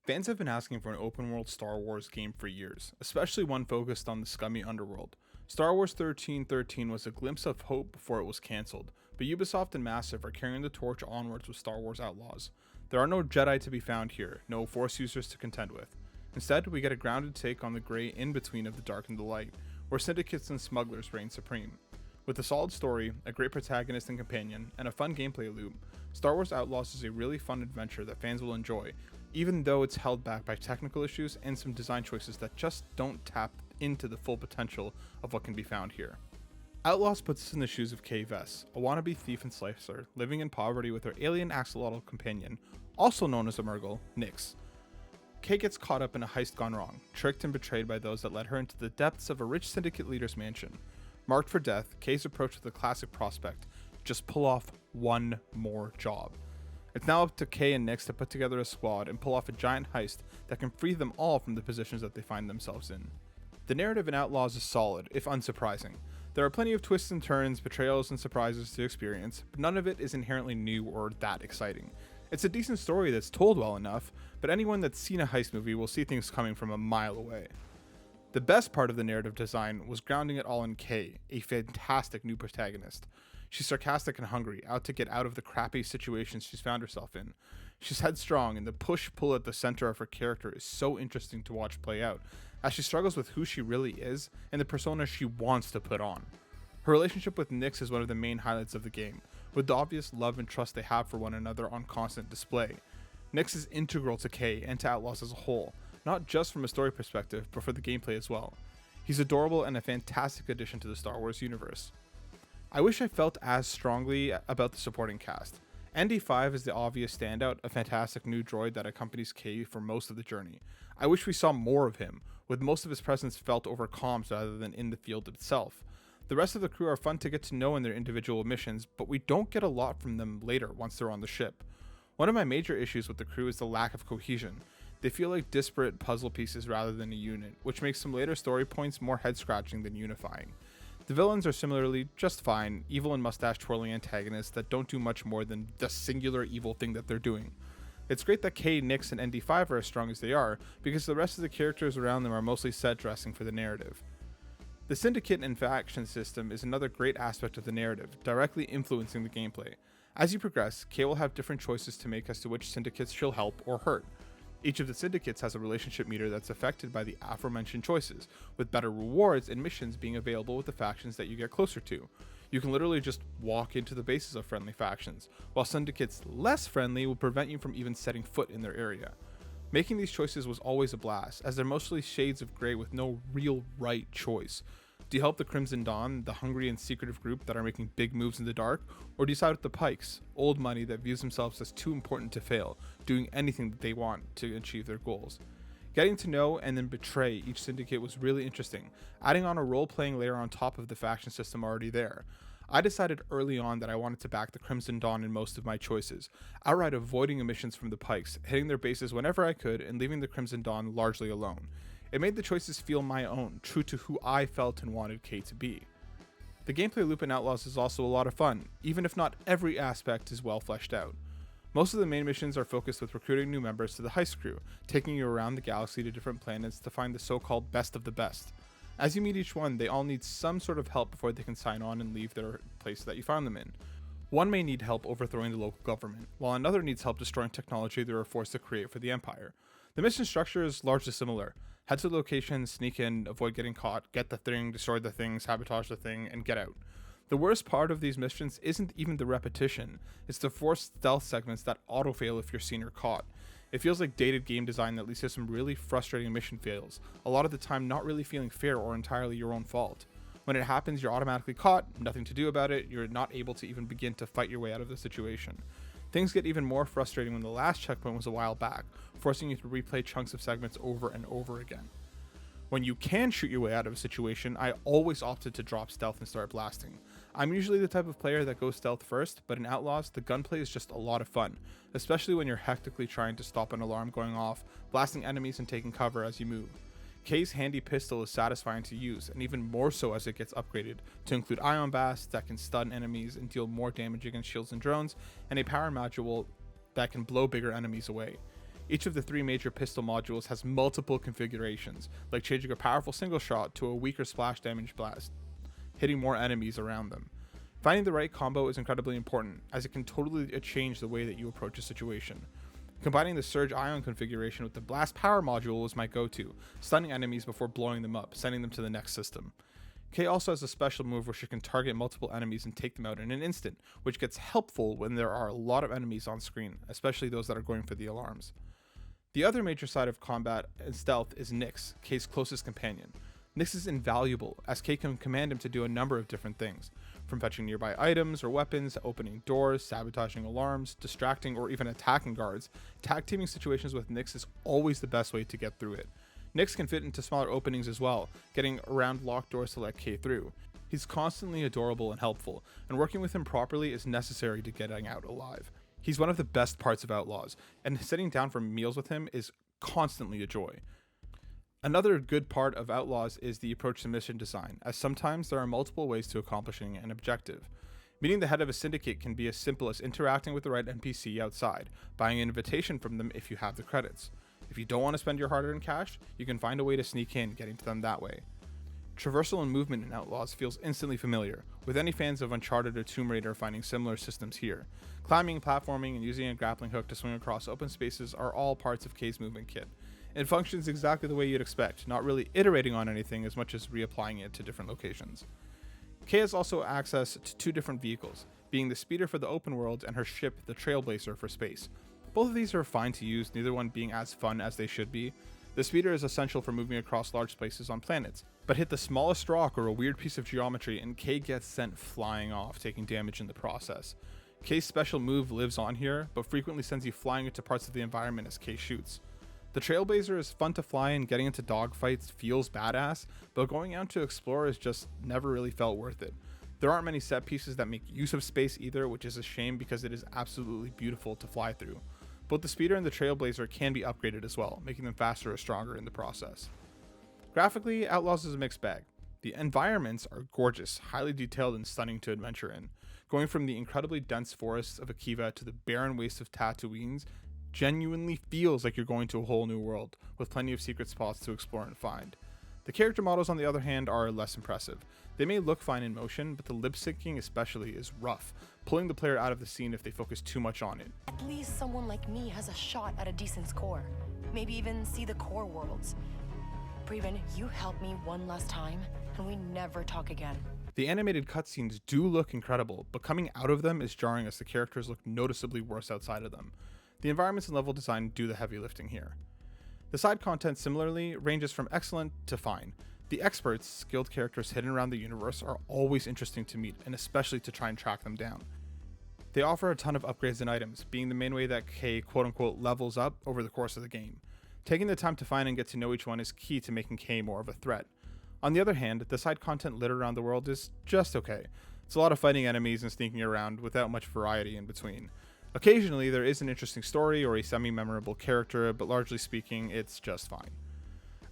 Fans have been asking for an open world Star Wars game for years, especially one focused on the scummy underworld. Star Wars 1313 was a glimpse of hope before it was cancelled, but Ubisoft and Massive are carrying the torch onwards with Star Wars Outlaws. There are no Jedi to be found here, no Force users to contend with. Instead, we get a grounded take on the grey in-between of the dark and the light, where syndicates and smugglers reign supreme. With a solid story, a great protagonist and companion, and a fun gameplay loop, Star Wars Outlaws is a really fun adventure that fans will enjoy, even though it's held back by technical issues and some design choices that just don't tap into the full potential of what can be found here. Outlaws puts us in the shoes of Kay Vess, a wannabe thief and slicer living in poverty with her alien axolotl companion, also known as a Murgle, Nyx. Kay gets caught up in a heist gone wrong, tricked and betrayed by those that led her into the depths of a rich syndicate leader's mansion. Marked for death, Kay's approach with a classic prospect: just pull off one more job. It's now up to Kay and Nyx to put together a squad and pull off a giant heist that can free them all from the positions that they find themselves in. The narrative in Outlaws is solid, if unsurprising. There are plenty of twists and turns, betrayals, and surprises to experience, but none of it is inherently new or that exciting. It's a decent story that's told well enough, but anyone that's seen a heist movie will see things coming from a mile away. The best part of the narrative design was grounding it all in Kay, a fantastic new protagonist. She's sarcastic and hungry, out to get out of the crappy situations she's found herself in. She's headstrong, and the push-pull at the center of her character is so interesting to watch play out, as she struggles with who she really is and the persona she wants to put on. Her relationship with Nyx is one of the main highlights of the game, with the obvious love and trust they have for one another on constant display. Nyx is integral to Kay and to Outlaws as a whole, not just from a story perspective, but for the gameplay as well. He's adorable and a fantastic addition to the Star Wars universe. I wish I felt as strongly about the supporting cast. ND5 is the obvious standout, a fantastic new droid that accompanies Kay for most of the journey. I wish we saw more of him, with most of his presence felt over comms rather than in the field itself. The rest of the crew are fun to get to know in their individual missions, but we don't get a lot from them later once they're on the ship. One of my major issues with the crew is the lack of cohesion. They feel like disparate puzzle pieces rather than a unit, which makes some later story points more head-scratching than unifying. The villains are similarly just fine, evil and mustache-twirling antagonists that don't do much more than the singular evil thing that they're doing. It's great that Kay, Nyx, and ND5 are as strong as they are, because the rest of the characters around them are mostly set dressing for the narrative. The Syndicate and faction system is another great aspect of the narrative, directly influencing the gameplay. As you progress, Kay will have different choices to make as to which syndicates she'll help or hurt. Each of the syndicates has a relationship meter that's affected by the aforementioned choices, with better rewards and missions being available with the factions that you get closer to. You can literally just walk into the bases of friendly factions, while syndicates less friendly will prevent you from even setting foot in their area. Making these choices was always a blast, as they're mostly shades of grey with no real right choice. Do you help the Crimson Dawn, the hungry and secretive group that are making big moves in the dark, or do you side with the Pikes, old money that views themselves as too important to fail, doing anything that they want to achieve their goals? Getting to know and then betray each syndicate was really interesting, adding on a role-playing layer on top of the faction system already there. I decided early on that I wanted to back the Crimson Dawn in most of my choices, outright avoiding emissions from the Pikes, hitting their bases whenever I could, and leaving the Crimson Dawn largely alone. It made the choices feel my own, true to who I felt and wanted Kay to be. The gameplay loop in Outlaws is also a lot of fun, even if not every aspect is well fleshed out. Most of the main missions are focused with recruiting new members to the heist crew, taking you around the galaxy to different planets to find the so-called best of the best. As you meet each one, they all need some sort of help before they can sign on and leave their place that you found them in. One may need help overthrowing the local government, while another needs help destroying technology they were forced to create for the Empire. The mission structure is largely similar. Head to the location, sneak in, avoid getting caught, get the thing, destroy the thing, sabotage the thing, and get out. The worst part of these missions isn't even the repetition, it's the forced stealth segments that auto-fail if you're seen or caught. It feels like dated game design that leads to some really frustrating mission fails, a lot of the time not really feeling fair or entirely your own fault. When it happens, you're automatically caught, nothing to do about it, you're not able to even begin to fight your way out of the situation. Things get even more frustrating when the last checkpoint was a while back, forcing you to replay chunks of segments over and over again. When you can shoot your way out of a situation, I always opted to drop stealth and start blasting. I'm usually the type of player that goes stealth first, but in Outlaws, the gunplay is just a lot of fun, especially when you're hectically trying to stop an alarm going off, blasting enemies and taking cover as you move. Kay's handy pistol is satisfying to use, and even more so as it gets upgraded to include ion blasts that can stun enemies and deal more damage against shields and drones, and a power module that can blow bigger enemies away. Each of the 3 major pistol modules has multiple configurations, like changing a powerful single shot to a weaker splash damage blast, hitting more enemies around them. Finding the right combo is incredibly important, as it can totally change the way that you approach a situation. Combining the Surge Ion configuration with the Blast Power module was my go-to, stunning enemies before blowing them up, sending them to the next system. Kay also has a special move where she can target multiple enemies and take them out in an instant, which gets helpful when there are a lot of enemies on screen, especially those that are going for the alarms. The other major side of combat and stealth is Nyx, Kay's closest companion. Nyx is invaluable, as Kay can command him to do a number of different things, from fetching nearby items or weapons, opening doors, sabotaging alarms, distracting or even attacking guards. Tag teaming situations with Nyx is always the best way to get through it. Nyx can fit into smaller openings as well, getting around locked doors to let Kay through. He's constantly adorable and helpful, and working with him properly is necessary to getting out alive. He's one of the best parts of Outlaws, and sitting down for meals with him is constantly a joy. Another good part of Outlaws is the approach to mission design, as sometimes there are multiple ways to accomplishing an objective. Meeting the head of a syndicate can be as simple as interacting with the right NPC outside, buying an invitation from them if you have the credits. If you don't want to spend your hard-earned cash, you can find a way to sneak in, getting to them that way. Traversal and movement in Outlaws feels instantly familiar, with any fans of Uncharted or Tomb Raider finding similar systems here. Climbing, platforming, and using a grappling hook to swing across open spaces are all parts of Kay's movement kit. It functions exactly the way you'd expect, not really iterating on anything as much as reapplying it to different locations. Kay has also access to 2 different vehicles, being the speeder for the open world and her ship, the Trailblazer, for space. Both of these are fine to use, neither one being as fun as they should be. The speeder is essential for moving across large spaces on planets, but hit the smallest rock or a weird piece of geometry and Kay gets sent flying off, taking damage in the process. Kay's special move lives on here, but frequently sends you flying into parts of the environment as Kay shoots. The Trailblazer is fun to fly and getting into dogfights feels badass, but going out to explore has just never really felt worth it. There aren't many set pieces that make use of space either, which is a shame because it is absolutely beautiful to fly through. Both the speeder and the Trailblazer can be upgraded as well, making them faster or stronger in the process. Graphically, Outlaws is a mixed bag. The environments are gorgeous, highly detailed and stunning to adventure in. Going from the incredibly dense forests of Akiva to the barren wastes of Tatooine genuinely feels like you're going to a whole new world, with plenty of secret spots to explore and find. The character models, on the other hand, are less impressive. They may look fine in motion, but the lip syncing especially is rough, pulling the player out of the scene if they focus too much on it. At least someone like me has a shot at a decent score. Maybe even see the core worlds. Breven, you help me one last time, and we never talk again. The animated cutscenes do look incredible, but coming out of them is jarring as the characters look noticeably worse outside of them. The environments and level design do the heavy lifting here. The side content similarly ranges from excellent to fine. The experts, skilled characters hidden around the universe, are always interesting to meet, and especially to try and track them down. They offer a ton of upgrades and items, being the main way that Kay quote-unquote levels up over the course of the game. Taking the time to find and get to know each one is key to making Kay more of a threat. On the other hand, the side content littered around the world is just okay. It's a lot of fighting enemies and sneaking around without much variety in between. Occasionally, there is an interesting story or a semi-memorable character, but largely speaking, it's just fine.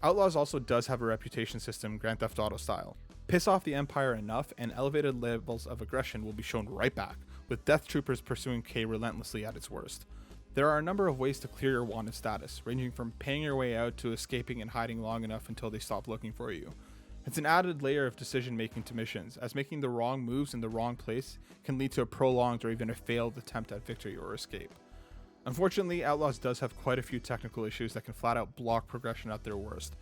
Outlaws also does have a reputation system Grand Theft Auto style. Piss off the Empire enough, and elevated levels of aggression will be shown right back, with Death Troopers pursuing Kay relentlessly at its worst. There are a number of ways to clear your wanted status, ranging from paying your way out to escaping and hiding long enough until they stop looking for you. It's an added layer of decision making to missions, as making the wrong moves in the wrong place can lead to a prolonged or even a failed attempt at victory or escape. Unfortunately, Outlaws does have quite a few technical issues that can flat out block progression at their worst.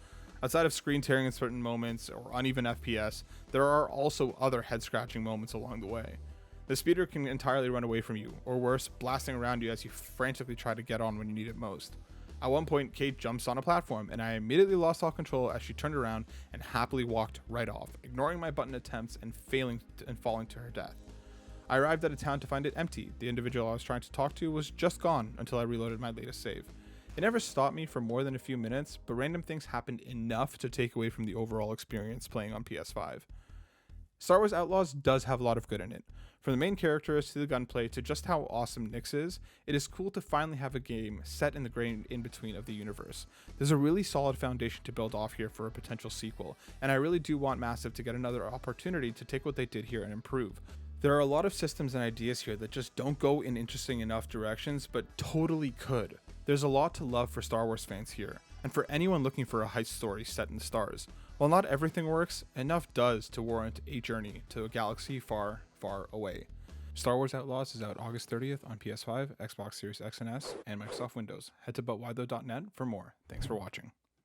Outside of screen tearing in certain moments or uneven FPS, there are also other head scratching moments along the way. The speeder can entirely run away from you, or worse, blasting around you as you frantically try to get on when you need it most. At one point, Kate jumps on a platform, and I immediately lost all control as she turned around and happily walked right off, ignoring my button attempts and falling to her death. I arrived at a town to find it empty. The individual I was trying to talk to was just gone until I reloaded my latest save. It never stopped me for more than a few minutes, but random things happened enough to take away from the overall experience playing on PS5. Star Wars Outlaws does have a lot of good in it. From the main characters to the gunplay to just how awesome Nyx is, it is cool to finally have a game set in the grain in between of the universe. There's a really solid foundation to build off here for a potential sequel, and I really do want Massive to get another opportunity to take what they did here and improve. There are a lot of systems and ideas here that just don't go in interesting enough directions, but totally could. There's a lot to love for Star Wars fans here, and for anyone looking for a heist story set in the stars. While not everything works, enough does to warrant a journey to a galaxy far, far away. Star Wars Outlaws is out August 30th on PS5, Xbox Series X and S, and Microsoft Windows. Head to butwhythough.net for more. Thanks for watching.